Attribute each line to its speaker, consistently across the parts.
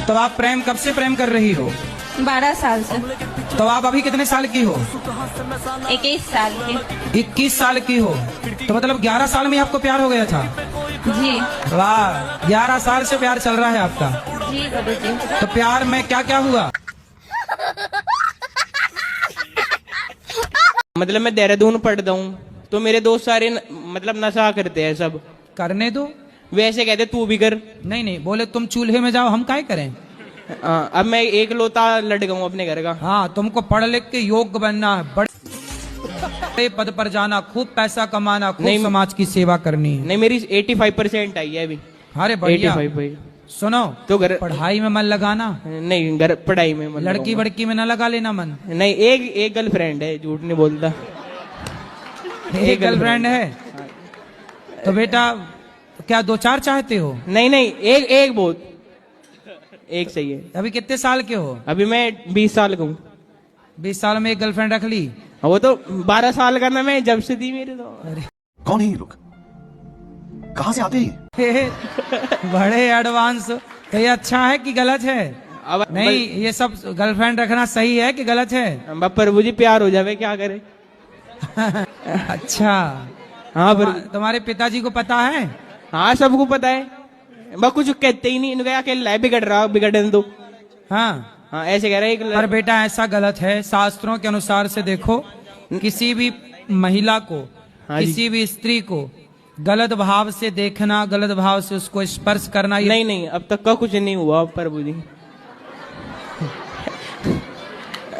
Speaker 1: तो आप प्रेम कब से प्रेम कर रही हो?
Speaker 2: 12 साल से।
Speaker 1: तो आप अभी कितने साल की हो?
Speaker 2: 21 साल की।
Speaker 1: 21 साल की हो, तो मतलब 11 साल में आपको प्यार हो गया था?
Speaker 2: जी
Speaker 1: वाह, 11 साल से प्यार चल रहा है आपका।
Speaker 2: जी गुरुजी।
Speaker 1: तो प्यार में क्या क्या हुआ?
Speaker 3: मतलब मैं देहरादून पढ़ता हूँ, तो मेरे दोस्त सारे मतलब नशा करते हैं सब।
Speaker 1: करने दो।
Speaker 3: वैसे कहते तू भी कर।
Speaker 1: नहीं नहीं, बोले तुम चूल्हे में जाओ, हम काय करें?
Speaker 3: अब मैं एक लौता लड़का हूँ अपने घर का।
Speaker 1: हाँ, तुमको पढ़ लिख के योग्य बनना है, बड़े पद पर जाना, खूब पैसा कमाना, खूब
Speaker 3: नहीं,
Speaker 1: समाज की सेवा करनी है।
Speaker 3: नहीं, मेरी 85% आई है अभी।
Speaker 1: अरे बढ़िया।
Speaker 3: 85 भाई।
Speaker 1: सुनो,
Speaker 3: तो घर
Speaker 1: पढ़ाई में मन लगाना,
Speaker 3: नहीं, घर पढ़ाई में मन
Speaker 1: लड़की
Speaker 3: लगाऊंगा।
Speaker 1: बड़की में न लगा लेना मन।
Speaker 3: नहीं, एक गर्लफ्रेंड है, झूठ नहीं बोलता।
Speaker 1: एक गर्लफ्रेंड है तो बेटा क्या 2-4 चाहते हो?
Speaker 3: नहीं नहीं, एक बहुत, एक सही है।
Speaker 1: अभी कितने साल के हो?
Speaker 3: अभी मैं 20 साल का हूँ।
Speaker 1: 20 साल में एक गर्लफ्रेंड रख ली?
Speaker 3: वो तो 12 साल का ना, मैं जब से थी मेरे तो।
Speaker 1: अरे
Speaker 4: कौन है ये लोग, कहाँ से आते हैं?
Speaker 1: बड़े एडवांस। तो ये अच्छा है कि गलत है?
Speaker 3: अब
Speaker 1: नहीं, ये सब गर्लफ्रेंड रखना सही है कि गलत है?
Speaker 3: प्रभु जी प्यार हो जावे, क्या करे।
Speaker 1: अच्छा।
Speaker 3: हाँ
Speaker 1: तुम्हारे पिताजी को पता है?
Speaker 3: हाँ, सबको पता है, बस कुछ कहते ही नहीं। इनका अकेला है, बिगड़ रहा, बिगड़ने दो।
Speaker 1: हाँ
Speaker 3: हाँ, ऐसे कह रहे हैं
Speaker 1: पर बेटा ऐसा गलत है। शास्त्रों के अनुसार से देखो, किसी भी महिला को,
Speaker 3: हाँ जी।
Speaker 1: किसी भी स्त्री को गलत भाव से देखना, गलत भाव से उसको स्पर्श करना, ये
Speaker 3: नहीं नहीं, अब तक का कुछ नहीं हुआ प्रभु जी।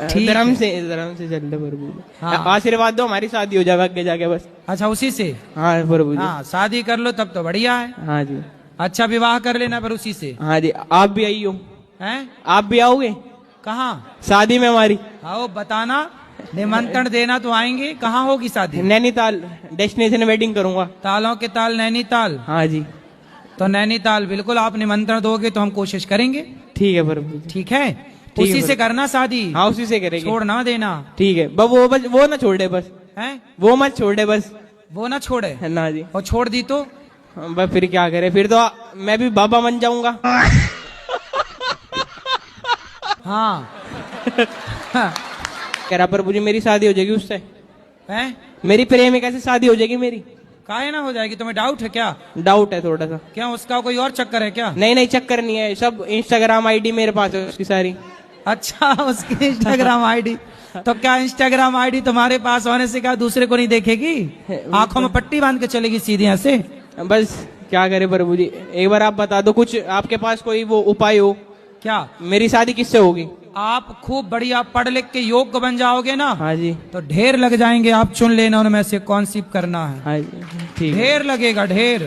Speaker 1: ठीक
Speaker 3: धर्म
Speaker 1: है।
Speaker 3: से चल रहे प्रभु जी।
Speaker 1: हाँ।
Speaker 3: आशीर्वाद दो, हमारी शादी हो जाए आगे जाके बस।
Speaker 1: अच्छा, उसी से?
Speaker 3: हाँ प्रभु जी।
Speaker 1: हाँ, शादी कर लो तब तो बढ़िया है।
Speaker 3: हाँ जी।
Speaker 1: अच्छा, विवाह कर लेना पर उसी से।
Speaker 3: हाँ जी, आप भी आई हो।
Speaker 1: हैं?
Speaker 3: आप भी आओगे
Speaker 1: कहाँ?
Speaker 3: शादी में हमारी?
Speaker 1: आओ, बताना, निमंत्रण देना तो आएंगे। कहाँ होगी शादी?
Speaker 3: नैनीताल डेस्टिनेशन वेडिंग करूंगा।
Speaker 1: तालों के ताल नैनीताल।
Speaker 3: हाँ जी।
Speaker 1: तो नैनीताल बिल्कुल, आप निमंत्रण दोगे तो हम कोशिश करेंगे।
Speaker 3: ठीक है प्रभु जी।
Speaker 1: ठीक है,
Speaker 3: है
Speaker 1: उसी से
Speaker 3: फिर।
Speaker 1: करना शादी।
Speaker 3: हाँ, उसी से करेंगे।
Speaker 1: छोड़ ना देना।
Speaker 3: ठीक है, बस वो ना छोड़ दे बस।
Speaker 1: हैं?
Speaker 3: वो मत छोड़ दे बस।
Speaker 1: वो ना छोड़े।
Speaker 3: ना जी।
Speaker 1: और छोड़ दी तो?
Speaker 3: बस फिर क्या करे, फिर तो मैं भी बाबा बन जाऊंगा।
Speaker 1: हाँ।
Speaker 3: कह रहा प्रभु जी मेरी शादी हो जाएगी उससे।
Speaker 1: हैं?
Speaker 3: मेरी प्रेमिका से शादी हो जाएगी मेरी।
Speaker 1: काहे ना हो जाएगी? तुम्हें डाउट है क्या?
Speaker 3: डाउट है थोड़ा सा।
Speaker 1: क्या उसका कोई और चक्कर है क्या?
Speaker 3: नहीं नहीं, चक्कर नहीं है, सब इंस्टाग्राम आईडी मेरे पास है उसकी सारी।
Speaker 1: अच्छा, उसकी इंस्टाग्राम आईडी। तो क्या इंस्टाग्राम आईडी तुम्हारे पास होने से क्या दूसरे को नहीं देखेगी? आंखों में पट्टी बांध के चलेगी सीधी यहाँ से?
Speaker 3: बस क्या करे प्रभु जी, एक बार आप बता दो, कुछ आपके पास कोई वो उपाय हो।
Speaker 1: क्या?
Speaker 3: मेरी शादी किससे होगी?
Speaker 1: आप खूब बढ़िया पढ़ लिख के योग्य बन जाओगे ना,
Speaker 3: हाँ जी।
Speaker 1: तो ढेर लग जाएंगे। आप चुन लेना उनमें से कौन सी करना है।
Speaker 3: हाँ जी, ठीक है।
Speaker 1: ढेर लगेगा, ढेर।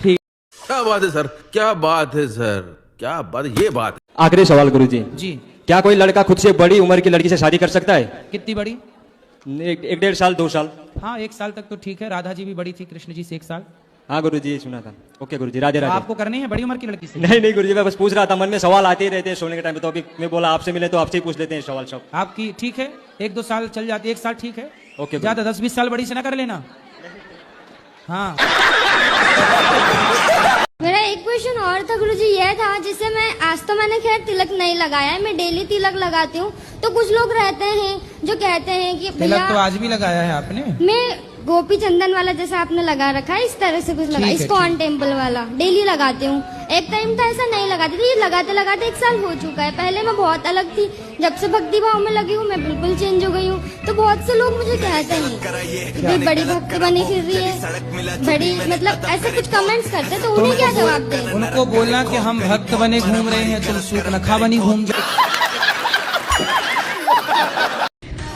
Speaker 4: क्या बात है सर, क्या बात है सर, क्या बात, ये बात है।
Speaker 5: आखिरी सवाल गुरुजी,
Speaker 1: जी।
Speaker 5: क्या कोई लड़का खुद से बड़ी उम्र की लड़की से शादी कर सकता है?
Speaker 1: कितनी बड़ी?
Speaker 5: 1-1.5 साल 2 साल।
Speaker 1: हाँ, 1 साल तक तो ठीक है। राधा जी भी बड़ी थी कृष्ण जी से 1 साल।
Speaker 5: हाँ गुरुजी, सुना था। ओके गुरुजी, राधे
Speaker 1: तो
Speaker 5: राधे।
Speaker 1: आपको करनी है बड़ी उम्र की लड़की से?
Speaker 5: नहीं नहीं गुरुजी, मैं बस पूछ रहा था, मन में सवाल आते ही रहते हैं सोने के टाइम पे, तो अभी मैं बोला आपसे मिले तो आपसे ही पूछ लेते हैं सवाल सब।
Speaker 1: आपकी ठीक है, 1-2 साल चल जाती है, 1 साल ठीक है।
Speaker 5: ओके,
Speaker 1: ज्यादा 10-20 साल बड़ी से ना कर लेना। हाँ।
Speaker 6: मेरा एक क्वेश्चन और था गुरुजी, ये था जिससे मैं आज तो मैंने खैर तिलक नहीं लगाया है, मैं डेली तिलक लगाती हूँ। तो कुछ लोग रहते हैं जो कहते हैं कि
Speaker 1: तिलक तो
Speaker 6: भैया
Speaker 1: आज भी लगाया है आपने?
Speaker 6: मैं गोपी चंदन वाला जैसा आपने लगा रखा है, इस तरह से कुछ लगा,
Speaker 1: ठीक है,
Speaker 6: इसको ऑन टेम्पल वाला डेली लगाती हूँ। एक टाइम था ऐसा नहीं लगाती थी, ये लगाते लगाते 1 साल हो चुका है। पहले मैं बहुत अलग थी, जब से भक्ति भाव में लगी हूँ मैं बिल्कुल चेंज हो गई हूँ। तो बहुत से लोग मुझे कहते हैं कि बड़ी भक्त बनी फिर रही है, बड़ी मतलब ऐसे कुछ कमेंट्स करते हैं, तो उन्हें क्या जवाब दें?
Speaker 1: उनको बोलना कि हम भक्त बने घूम रहे हैं, तुम सूर्पनखा बनी घूम जाओ।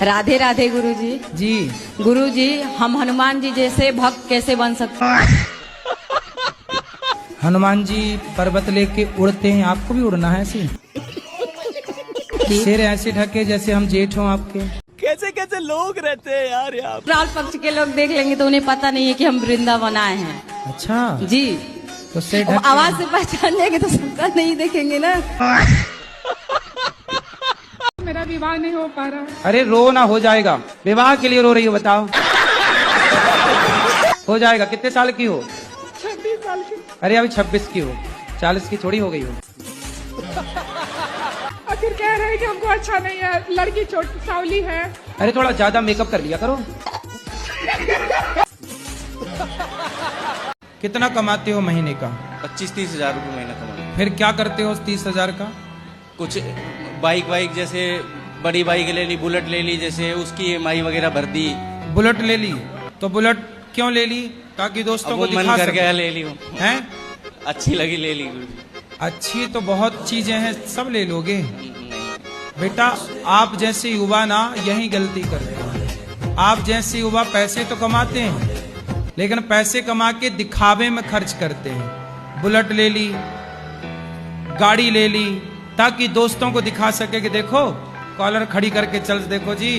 Speaker 2: राधे राधे गुरुजी।
Speaker 1: जी।
Speaker 2: गुरुजी, हम हनुमान जी जैसे भक्त कैसे बन सकते हैं?
Speaker 1: हनुमान जी पर्वत लेके उड़ते हैं, आपको भी उड़ना है ऐसे? सिर ऐसे ढके जैसे हम जेठ हों आपके।
Speaker 3: कैसे कैसे लोग रहते हैं यार यहाँ।
Speaker 2: राल पक्ष के लोग देख लेंगे तो उन्हें पता नहीं है कि हम वृंदावन आए हैं।
Speaker 1: अच्छा
Speaker 2: जी।
Speaker 1: तो सिर
Speaker 2: अब
Speaker 1: ढक
Speaker 2: आवाज से पहचान जाएंगे तो सबका नहीं देखेंगे ना।
Speaker 7: मेरा विवाह नहीं हो पा रहा।
Speaker 1: अरे रो ना, हो जाएगा। विवाह के लिए रो रही हो बताओ? हो जाएगा। कितने साल की हो?
Speaker 7: 26 साल की।
Speaker 1: अरे अभी 26 की हो, 40 की थोड़ी हो गई हो।
Speaker 7: और फिर कह रहे हैं कि हमको अच्छा नहीं है, लड़की छोटी सावली है।
Speaker 1: अरे थोड़ा ज्यादा मेकअप कर लिया करो। कितना कमाते हो महीने का?
Speaker 8: 25-30 हजार रुपये महीना कमाते।
Speaker 1: फिर क्या करते हो उस 30,000 का?
Speaker 8: कुछ बाइक जैसे बड़ी बाइक ले ली, बुलेट ले ली, जैसे उसकी EMI वगैरह भर दी।
Speaker 1: बुलेट ले ली तो बुलेट क्यों ले ली? ताकि दोस्तों
Speaker 8: अब
Speaker 1: को
Speaker 8: वो मन
Speaker 1: दिखा
Speaker 8: कर गया
Speaker 1: सके।
Speaker 8: ले ली वो।
Speaker 1: हैं?
Speaker 8: अच्छी लगी ले ली गुरुजी।
Speaker 1: अच्छी तो बहुत चीजें हैं, सब ले लोगे
Speaker 8: नहीं,
Speaker 1: बेटा। आप जैसे युवा ना यही गलती करते हैं। आप जैसे युवा पैसे तो कमाते हैं, लेकिन पैसे कमा के दिखावे में खर्च करते हैं। बुलेट ले ली, गाड़ी ले ली, ताकि दोस्तों को दिखा सके कि देखो कॉलर खड़ी करके चल। देखो जी,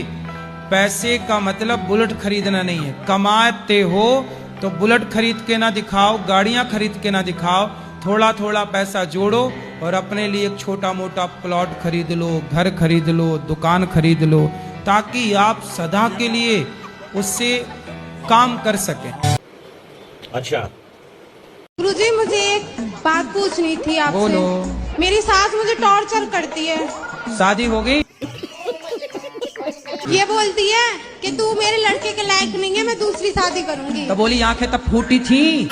Speaker 1: पैसे का मतलब बुलेट खरीदना नहीं है। कमाते हो तो बुलेट खरीद के ना दिखाओ, गाड़ियां खरीद के ना दिखाओ। थोड़ा थोड़ा पैसा जोड़ो और अपने लिए एक छोटा मोटा प्लॉट खरीद लो, घर खरीद लो, दुकान खरीद लो, ताकि आप सदा के लिए उससे काम कर सकें।
Speaker 5: अच्छा,
Speaker 9: गुरुजी मुझे एक बात पूछनी थी आपसे।
Speaker 1: बोलो।
Speaker 9: मेरी सास मुझे टॉर्चर करती है।
Speaker 1: शादी हो गई?
Speaker 9: ये बोलती है कि तू मेरे लड़के के लायक नहीं है, मैं दूसरी शादी करूंगी।
Speaker 1: तब बोली आंखें तब फूटी थी?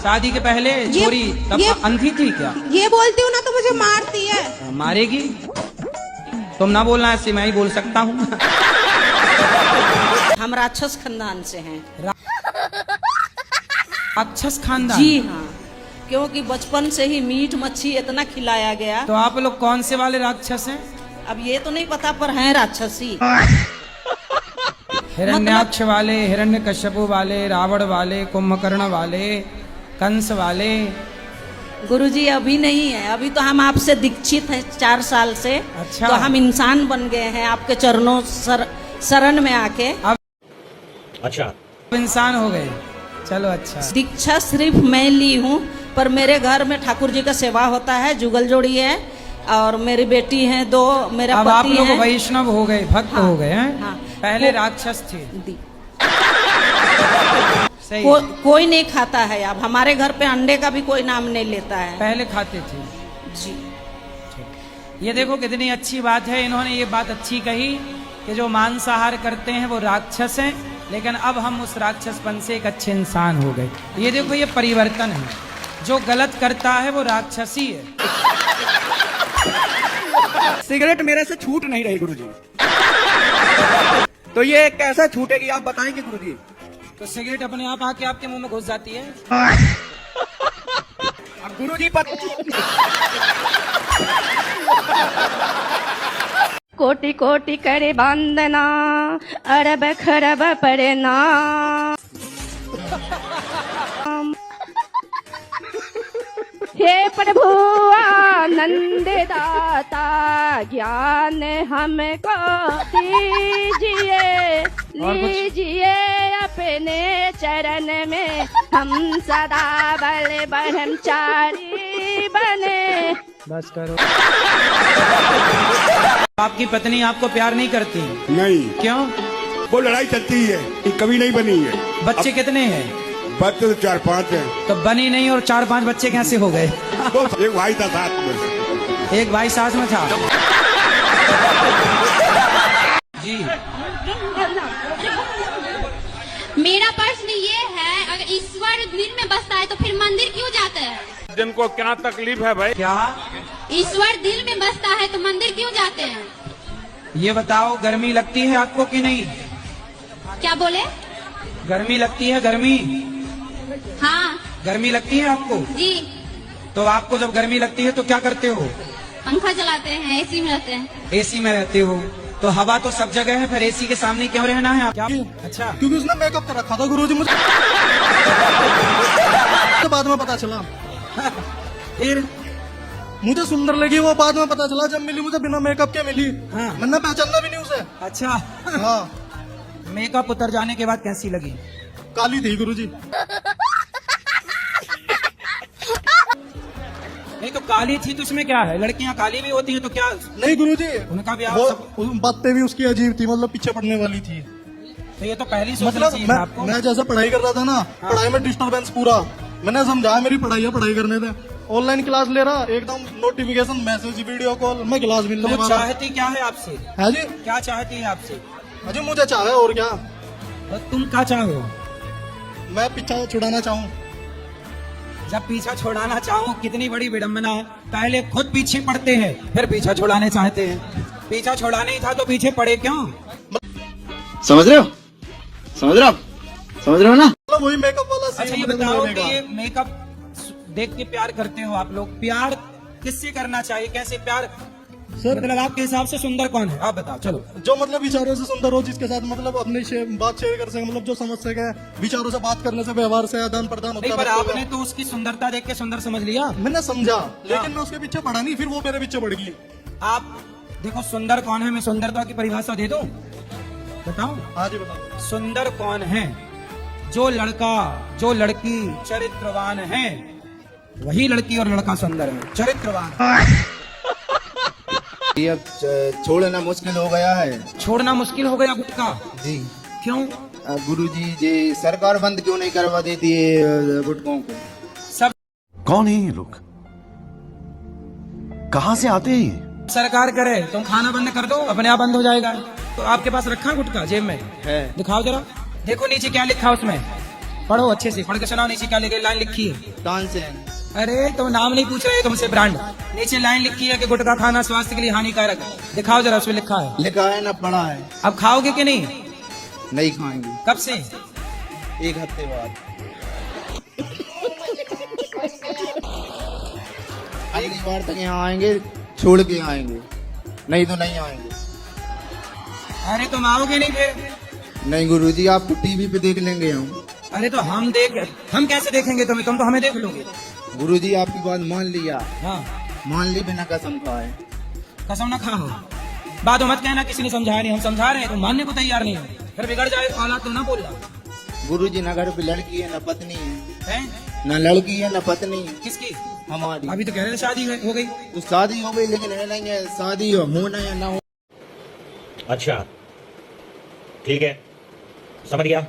Speaker 1: शादी के पहले छोरी तब अंधी थी क्या?
Speaker 9: ये बोलती हूँ ना तो मुझे मारती है।
Speaker 1: मारेगी? तुम ना बोलना, ऐसे मैं ही बोल सकता हूँ।
Speaker 2: हम राक्षस खानदान से हैं।
Speaker 1: राक्षस खानदान?
Speaker 2: जी हाँ, क्योंकि बचपन से ही मीट मच्छी इतना खिलाया गया।
Speaker 1: तो आप लोग कौन से वाले राक्षस हैं?
Speaker 2: अब ये तो नहीं पता, पर हैं राक्षसी।
Speaker 1: हिरण्याक्ष वाले, हिरण्यकश्यप वाले, रावण वाले, कुंभकर्ण वाले, कंस वाले?
Speaker 2: गुरुजी अभी नहीं है, अभी तो हम आपसे दीक्षित हैं 4 साल से।
Speaker 1: अच्छा।
Speaker 2: तो हम इंसान बन गए हैं आपके चरणों शरण में आके।
Speaker 5: अच्छा,
Speaker 1: अब इंसान हो गए। चलो अच्छा।
Speaker 2: दीक्षा सिर्फ मैं ली हूँ, पर मेरे घर में ठाकुर जी का सेवा होता है, जुगल जोड़ी है और मेरी बेटी है 2, मेरा
Speaker 1: अब आप
Speaker 2: पति
Speaker 1: लोग
Speaker 2: है।
Speaker 1: वैष्णव हो गए, भक्त
Speaker 2: हाँ,
Speaker 1: हो गए हैं?
Speaker 2: हाँ।
Speaker 1: पहले राक्षस थे। सही।
Speaker 2: कोई नहीं खाता है। अब हमारे घर पे अंडे का भी कोई नाम नहीं लेता है।
Speaker 1: पहले खाते थे
Speaker 2: जी।
Speaker 1: ये देखो कितनी अच्छी बात है। इन्होंने ये बात अच्छी कही कि जो मांसाहार करते हैं वो राक्षस हैं, लेकिन अब हम उस राक्षसपन से एक अच्छे इंसान हो गए। ये देखो, ये परिवर्तन है। जो गलत करता है वो राक्षसी है।
Speaker 3: सिगरेट मेरे से छूट नहीं रही गुरुजी। तो ये कैसे छूटेगी आप बताएंगे गुरुजी?
Speaker 1: तो सिगरेट अपने आप आके आपके मुंह में घुस जाती है।
Speaker 3: अब गुरुजी
Speaker 10: कोटि कोटि करे वंदना, अरब खरब प्रणाम। हे प्रभु आनंद दाता, ज्ञान हमको दीजिए, लीजिए अपने चरण में, हम सदा बल ब्रह्मचारी बने।
Speaker 1: बस करो। आपकी पत्नी आपको प्यार नहीं करती?
Speaker 11: नहीं।
Speaker 1: क्यों?
Speaker 11: वो लड़ाई चलती है, कभी नहीं बनी है।
Speaker 1: बच्चे कितने हैं?
Speaker 11: बच्चे तो 4-5 हैं।
Speaker 1: तो बनी नहीं और 4-5 बच्चे कैसे हो गए?
Speaker 11: एक भाई था साथ में।
Speaker 1: एक भाई साथ में था? जी।
Speaker 6: मेरा प्रश्न ये है, अगर ईश्वर दिल में बसता है तो फिर मंदिर क्यों जाते हैं?
Speaker 11: दिन को क्या तकलीफ है भाई?
Speaker 1: क्या?
Speaker 6: ईश्वर दिल में बसता है तो मंदिर क्यों जाते हैं?
Speaker 1: ये बताओ, गर्मी लगती है आपको कि नहीं?
Speaker 6: क्या बोले?
Speaker 1: गर्मी लगती है? गर्मी?
Speaker 6: हाँ
Speaker 1: गर्मी लगती है आपको?
Speaker 6: जी।
Speaker 1: तो आपको जब गर्मी लगती है तो क्या करते हो?
Speaker 6: पंखा चलाते हैं, एसी में रहते हैं।
Speaker 1: एसी में रहते हो तो हवा तो सब जगह है, फिर एसी के सामने क्यों रहना है? क्या? अच्छा,
Speaker 3: क्योंकि उसने मेकअप कर रखा था गुरुजी। मुझे तो बाद में पता चला।
Speaker 1: फिर
Speaker 3: मुझे सुंदर लगी वो, बाद में पता चला। जब मिली मुझे बिना मेकअप के मिली।
Speaker 1: हाँ।
Speaker 3: मैंने पहचाना भी नहीं उसे।
Speaker 1: अच्छा।
Speaker 3: हाँ।
Speaker 1: मेकअप उतर जाने के बाद कैसी लगी?
Speaker 3: काली थी गुरुजी।
Speaker 1: नहीं तो काली थी तो उसमें क्या है? लड़कियां काली भी होती हैं तो क्या?
Speaker 3: नहीं गुरुजी,
Speaker 1: उनका ब्याह
Speaker 3: वो बातें भी उसकी अजीब थी, मतलब पीछे पड़ने वाली थी।
Speaker 1: तो ये तो पहली सोचना
Speaker 3: मतलब
Speaker 1: चाहिए था आपको।
Speaker 3: मैं जैसे पढ़ाई कर रहा था ना, पढ़ाई में डिस्टरबेंस पूरा। मैंने समझाया मेरी पढ़ाई है, पढ़ाई करने दे।
Speaker 12: ऑनलाइन क्लास ले रहा, एकदम नोटिफिकेशन, मैसेज, वीडियो कॉल, मैं क्लास भी
Speaker 1: तो
Speaker 12: नहीं
Speaker 1: वो चाहती क्या है आपसे?
Speaker 12: है जी।
Speaker 1: क्या चाहती है आपसे?
Speaker 12: अजी मुझे चाहे और क्या,
Speaker 1: और तुम क्या चाहो?
Speaker 12: मैं पीछा छुड़ाना चाहूँ।
Speaker 1: जब पीछा छुड़ाना चाहो, कितनी बड़ी विडंबना है। पहले खुद पीछे पड़ते हैं, फिर पीछा छुड़ाने चाहते हैं। पीछा छुड़ाना ही था तो पीछे पड़े क्यों?
Speaker 13: समझ रहे हो? समझ रहे हो? समझ रहे हो ना?
Speaker 12: मतलब वही मेकअप वाला सीन।
Speaker 1: अच्छा ये बताओ कि ये मेकअप देख के प्यार करते हो आप लोग? प्यार किससे करना चाहिए, कैसे प्यार?
Speaker 12: सर
Speaker 1: मतलब आपके हिसाब से सुंदर कौन है, आप बताओ। चलो,
Speaker 12: जो मतलब विचारों से सुंदर हो, जिसके साथ मतलब अपनी बात शेयर कर सके, मतलब जो समझ सके, विचारों से बात करने से, व्यवहार से आदान प्रदान
Speaker 1: नहीं,
Speaker 12: होता
Speaker 1: पर
Speaker 12: है।
Speaker 1: आपने तो उसकी सुंदरता देख के सुंदर समझ लिया।
Speaker 12: मैंने समझा, लेकिन मैं उसके पीछे पड़ा नहीं, फिर वो मेरे पीछे पड़ गई।
Speaker 1: आप देखो सुंदर कौन है, मैं सुंदरता की परिभाषा दे दूं, बताओ।
Speaker 12: हाँ जी बताओ।
Speaker 1: सुंदर कौन है? जो लड़का, जो लड़की चरित्रवान है, वही लड़की और लड़का सुंदर है, चरित्रवान।
Speaker 13: ये अब छोड़ना मुश्किल हो गया है।
Speaker 1: छोड़ना मुश्किल हो गया गुटखा?
Speaker 13: जी।
Speaker 1: क्यों?
Speaker 13: गुरुजी, ये सरकार बंद क्यों नहीं करवा देती है गुटकों को?
Speaker 1: सब
Speaker 14: कौन है ये लोग? कहाँ से आते हैं ये?
Speaker 1: सरकार करे, तुम खाना बंद कर दो, अपने आप बंद हो जाएगा। तो आपके पास रखा गुटखा जेब में
Speaker 13: है?
Speaker 1: दिखाओ जरा, देखो नीचे क्या लिखा उसमें, पढ़ो अच्छे से, पढ़ के सुनाओ नीचे क्या लिखा, लाइन लिखी है।
Speaker 13: कौन से?
Speaker 1: अरे तो नाम नहीं पूछ रहे तुमसे, ब्रांड। नीचे लाइन लिखी है कि गुटखा खाना स्वास्थ्य के लिए हानिकारक है। दिखाओ जरा, उसमें लिखा है।
Speaker 13: लिखा है ना, पढ़ा है।
Speaker 1: अब खाओगे कि नहीं?
Speaker 13: नहीं खाएंगे।
Speaker 1: कब से?
Speaker 13: 1 हफ्ते बाद। अगली बार तक यहाँ आएंगे, छोड़ के आएंगे, नहीं तो नहीं आएंगे।
Speaker 1: अरे तुम आओगे नहीं फिर?
Speaker 13: नहीं गुरुजी, आपको टीवी पे देख लेंगे हम।
Speaker 1: अरे तो हम कैसे देखेंगे तुम्हें? तुम तो हमें देख लोगे।
Speaker 13: गुरुजी आपकी बात मान लिया।
Speaker 1: हाँ,
Speaker 13: मान ली, बिना कसम खाए।
Speaker 1: कसम ना खाओ, बात मत कहना किसी ने समझाया नहीं, हम समझा रहे हैं, तुम मानने को तैयार नहीं हो, फिर बिगड़ जाए औलाद तो ना बोलना।
Speaker 13: गुरुजी, ना घर पे लड़की है, ना पत्नी
Speaker 1: है?
Speaker 13: ना लड़की है, ना पत्नी है।
Speaker 1: किसकी?
Speaker 13: हमारी।
Speaker 1: अभी तो कह रहे थे शादी हो गई।
Speaker 13: तो शादी हो गई, लेकिन है नहीं है, शादी होना या ना हो।
Speaker 15: अच्छा ठीक है, समझ गया।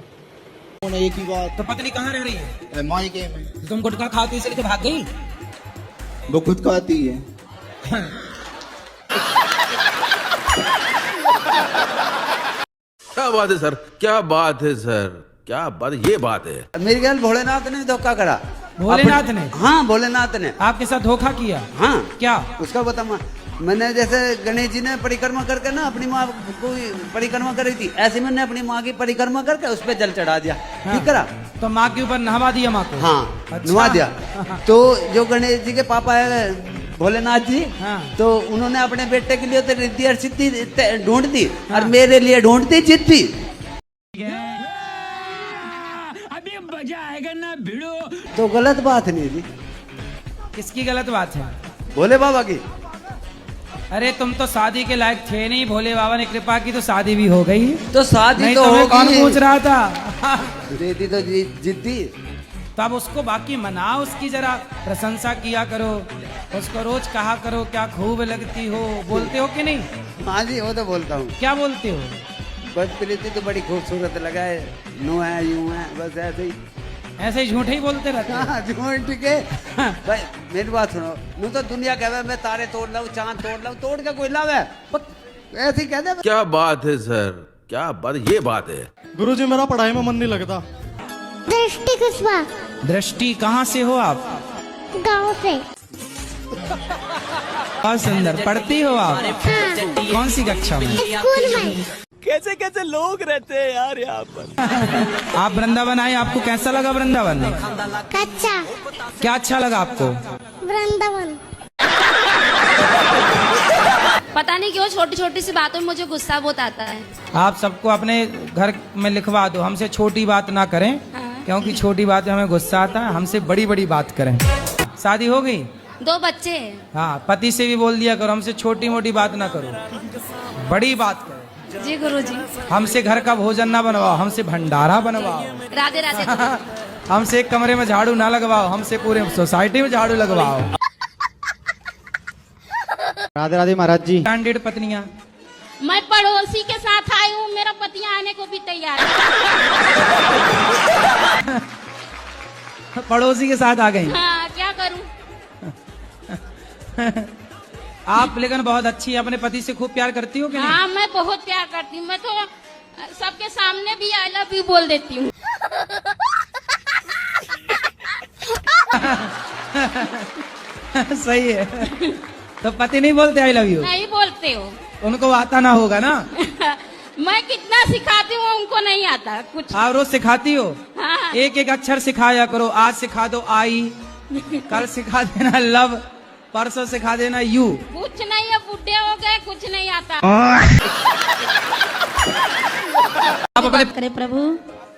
Speaker 13: एक ही बात।
Speaker 1: तो पत्नी कहाँ रह रही है?
Speaker 13: मायके में।
Speaker 1: तुम गुटखा खाते इसलिए तो भाग गई?
Speaker 13: वो खुद खाती है।
Speaker 4: क्या बात है सर, क्या बात है सर, क्या बात, ये बात है।
Speaker 16: मेरे ख्याल भोलेनाथ ने धोखा करा।
Speaker 1: भोलेनाथ ने?
Speaker 16: हाँ, भोलेनाथ ने
Speaker 1: आपके साथ धोखा किया?
Speaker 16: हाँ।
Speaker 1: क्या?
Speaker 16: उसका बता। मैंने जैसे गणेश जी ने परिक्रमा करके ना अपनी माँ को परिक्रमा करी थी, ऐसे मैंने अपनी माँ की परिक्रमा करके उस पर जल चढ़ा दिया।
Speaker 1: हाँ।
Speaker 16: ठीक करा?
Speaker 1: तो माँ के ऊपर नहवा दिया माँ को?
Speaker 16: हाँ,
Speaker 1: अच्छा।
Speaker 16: नहवा दिया। तो जो गणेश जी के पापा है भोलेनाथ जी,
Speaker 1: हाँ।
Speaker 16: तो उन्होंने अपने बेटे के लिए तो रिद्धि और सिद्धि ढूंढ दी, और मेरे लिए ढूंढती जिद्दी।
Speaker 17: अभी मजा आएगा ना भिड़ो।
Speaker 16: तो गलत बात नहीं थी।
Speaker 1: किसकी गलत बात है?
Speaker 16: भोले बाबा की।
Speaker 1: अरे तुम तो शादी के लायक थे नहीं, भोले बाबा ने कृपा की तो शादी भी हो गई।
Speaker 16: तो शादी
Speaker 1: नहीं
Speaker 16: तो
Speaker 1: तुम्हें कौन पूछ रहा था?
Speaker 16: देती तो जिद्दी।
Speaker 1: तब उसको बाकी मनाओ, उसकी जरा प्रशंसा किया करो, उसको रोज कहा करो क्या खूब लगती हो। बोलते हो कि नहीं?
Speaker 16: हाँ जी, वो तो बोलता हूँ।
Speaker 1: क्या बोलते हो?
Speaker 16: बस प्रीति तो बड़ी खूबसूरत लगा है, नो है, यूं है, बस ऐसे ही।
Speaker 1: ऐसे ही झूठे ही बोलते रहते हैं।
Speaker 16: हाँ, झूठ के। भाई मेरी बात सुनो, नू तो दुनिया कहवे मैं तारे तोड़ लाऊं, चांद तोड़ लाऊं, तोड़ के कोई लावे, ऐसे ही कहते।
Speaker 4: क्या बात है सर, क्या बात, ये बात है।
Speaker 12: गुरुजी, मेरा पढ़ाई में मन नहीं लगता।
Speaker 6: दृष्टि कुशवाहा।
Speaker 1: दृष्टि, कहाँ से हो आप?
Speaker 6: गाँव से।
Speaker 1: बहुत सुंदर, पढ़ती हो आप?
Speaker 6: हाँ।
Speaker 1: कौन सी कक्षा में?
Speaker 6: स्कूल में।
Speaker 17: कैसे कैसे लोग रहते हैं यार यहाँ पर।
Speaker 1: आप वृंदावन आए, आपको कैसा लगा वृंदावन?
Speaker 6: अच्छा।
Speaker 1: क्या अच्छा लगा आपको?
Speaker 6: वृंदावन।
Speaker 18: पता नहीं क्यों छोटी छोटी सी बातों में मुझे गुस्सा बहुत आता है।
Speaker 1: आप सबको अपने घर में लिखवा दो, हमसे छोटी बात ना करें। हाँ। क्योंकि छोटी बात में हमें गुस्सा आता है, हमसे बड़ी बड़ी बात करें। शादी हो गई?
Speaker 18: 2 बच्चे।
Speaker 1: हाँ, पति से भी बोल दिया करो हमसे छोटी मोटी बात ना करो, बड़ी बात करो।
Speaker 18: जी गुरुजी।
Speaker 1: हमसे घर का भोजन ना बनवाओ, हमसे भंडारा बनवाओ।
Speaker 18: राधे राधे।
Speaker 1: हमसे एक कमरे में झाड़ू ना लगवाओ, हमसे पूरे सोसाइटी में झाड़ू लगवाओ।
Speaker 19: राधे राधे महाराज जी।
Speaker 1: स्टैंडर्ड पत्नियां।
Speaker 10: मैं पड़ोसी के साथ आई हूँ, मेरा पति आने को भी तैयार है।
Speaker 1: पड़ोसी के साथ आ गई?
Speaker 10: हाँ, क्या करूँ?
Speaker 1: आप लेकिन बहुत अच्छी है, अपने पति से खूब प्यार करती हो कि नहीं?
Speaker 10: हाँ मैं बहुत प्यार करती हूँ, मैं तो सबके सामने भी आई लव यू बोल देती हूँ।
Speaker 1: सही है। तो पति नहीं बोलते आई लव यू?
Speaker 10: नहीं बोलते हो।
Speaker 1: उनको आता ना होगा ना?
Speaker 10: मैं कितना सिखाती हूँ उनको नहीं आता कुछ।
Speaker 1: आप रोज सिखाती हो?
Speaker 10: हाँ।
Speaker 1: एक एक अक्षर सिखाया करो। आज सिखा दो आई, कल सिखा देना लव, परसों सिखा देना यू।
Speaker 10: कुछ नहीं है, बुढ़े हो गए, कुछ नहीं आता।
Speaker 1: आप अपने
Speaker 2: करे प्रभु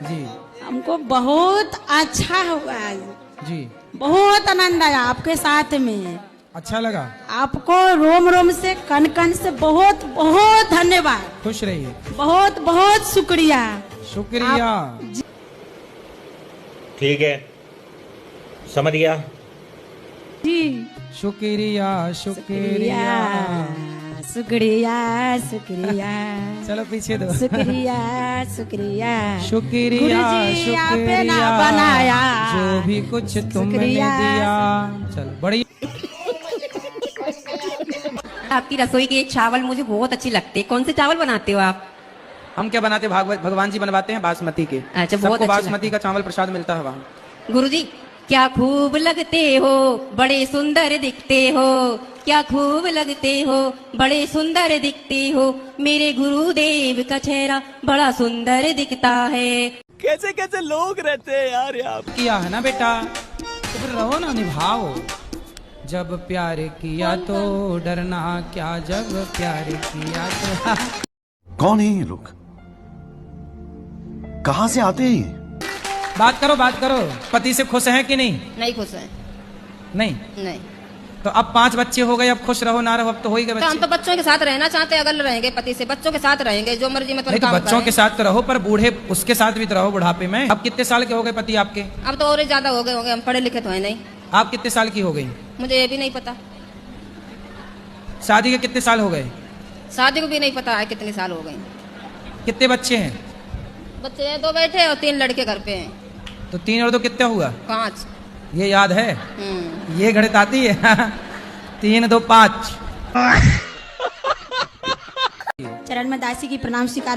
Speaker 1: जी
Speaker 2: हमको बहुत अच्छा हुआ आज,
Speaker 1: जी
Speaker 2: बहुत आनंद आया आपके साथ में।
Speaker 1: अच्छा लगा?
Speaker 2: आपको रोम रोम से कन कन से बहुत बहुत धन्यवाद।
Speaker 1: खुश रहिए।
Speaker 2: बहुत बहुत शुक्रिया।
Speaker 1: शुक्रिया।
Speaker 15: ठीक है, समझ गया।
Speaker 2: जी
Speaker 1: शुक्रिया शुक्रिया
Speaker 2: शुक्रिया शुक्रिया।
Speaker 1: चलो पीछे दो।
Speaker 2: शुक्रिया शुक्रिया
Speaker 1: शुक्रिया
Speaker 2: गुरुजी आपने ना
Speaker 1: शुक्रिया
Speaker 2: बनाया
Speaker 1: जो भी कुछ तुमने
Speaker 2: शुक्रिया।
Speaker 1: दिया। चलो बड़ी
Speaker 20: आपकी रसोई के चावल मुझे बहुत अच्छी लगती है। कौन से चावल बनाते हो आप?
Speaker 1: हम क्या बनाते हैं, भगवान जी बनवाते हैं बासमती के।
Speaker 20: अच्छा, बहुत
Speaker 1: सबको
Speaker 20: अच्छी
Speaker 1: बासमती का चावल प्रसाद मिलता है वहाँ।
Speaker 20: गुरुजी क्या खूब लगते हो, बड़े सुंदर दिखते हो। क्या खूब लगते हो, बड़े सुंदर दिखते हो। मेरे गुरुदेव का चेहरा बड़ा सुंदर दिखता है।
Speaker 17: कैसे कैसे लोग रहते हैं यार यहाँ पे।
Speaker 1: किया है ना बेटा, तो फिर रहो ना, निभाओ। जब प्यार किया तो डरना क्या, जब प्यार किया तो
Speaker 14: कौन है ये लोग? कहाँ से आते हैं ये?
Speaker 1: बात करो बात करो। पति से खुश हैं कि नहीं?
Speaker 20: नहीं खुश है।
Speaker 1: नहीं
Speaker 20: नहीं
Speaker 1: तो अब 5 बच्चे हो गए, अब खुश रहो ना रहो, अब तो हो ही गए
Speaker 20: तो हम
Speaker 1: बच्चे।
Speaker 20: तो बच्चों के साथ रहना चाहते हैं। अगर रहेंगे पति से, बच्चों के साथ रहेंगे, जो मर्जी में
Speaker 1: नहीं तो बच्चों के साथ तो रहो, पर बूढ़े उसके साथ भी तो रहो बुढ़ापे में। अब कितने साल के हो गए पति आपके?
Speaker 20: अब तो और ज्यादा हो गए होंगे, हम पढ़े लिखे तो है नहीं।
Speaker 1: आप कितने साल की हो गई?
Speaker 20: मुझे ये भी नहीं पता।
Speaker 1: शादी के कितने साल हो गए?
Speaker 20: शादी को भी नहीं पता है कितने साल हो गए।
Speaker 1: कितने बच्चे हैं?
Speaker 20: बच्चे 2 बेटे और 3 लड़के घर पे हैं।
Speaker 1: तो 3 और 2 कितना हुआ?
Speaker 20: 5।
Speaker 1: ये याद है? ये गणित आती है? 3 2 5।
Speaker 2: चरण में दासी की प्रणाम स्वीकार